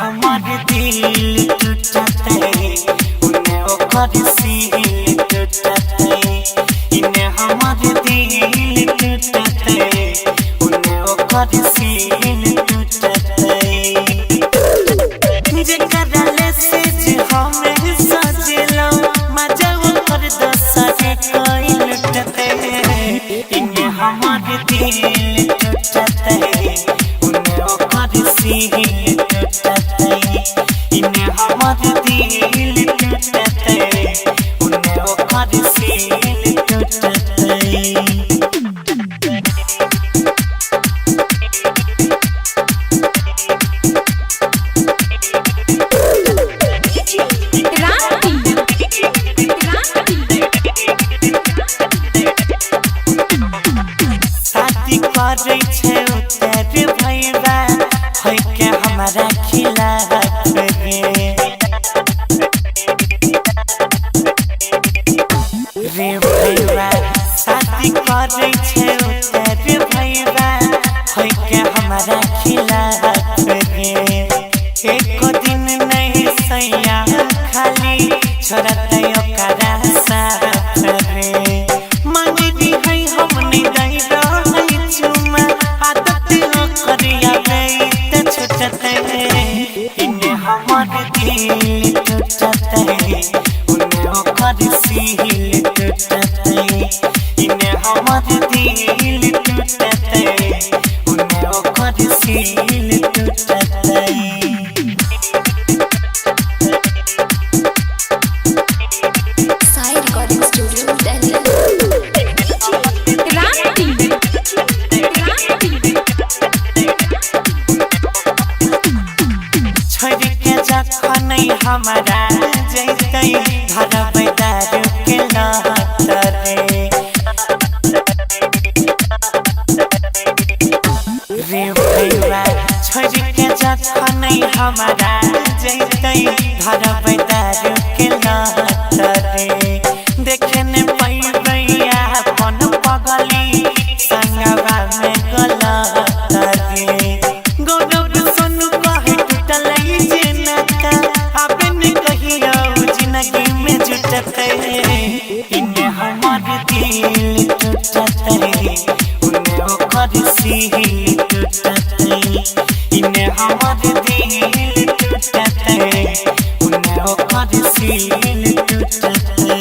हमारे दिल टूटते उन्हें ओकर सील टूटते इन्हें हमारे दिल टूटते उन्हें ओकर सील टूटते जेकरा से हमें सजलो मजा ओकर दसरे कोई लुटते इन्हें हमारे दिल टूटते उन्हें ओकर सील टूटते इन्हें हमारे दिल टूटते उन्हें ओकर सील टूटते करे छे तेरे भैया है के हमारा खिलाफ रे भैया शादी करे छे तेरे भैया है के हमारा खिलाफ एक दिन नहीं सैया खाली छोड़ते ओकरा साथ रे मंगरी है हम नहीं दई चुमा आदत करिया गई छुटते इन्हें हमारे दिल टूटते उन्हें ओकर सील टूटते इन्हें हमारे दिल टूटते उन्हें ओकर सील टूटते हमारा जैसे घर बैदार के लहतरे रे भैया छोड़ के जखन हमारा जैसे घर बैदार के लहतरे देखे न पैबैया अपन पगली संगवा में गलतरे गौरव सोनू कहे टूटल जनता जिंदगी में जुटते इन्हें हमारे दिल टूटते उन्हें ओकर सील टूटते इन्हें हमारे दिल टूटते उन्हें ओकर सील टूटते।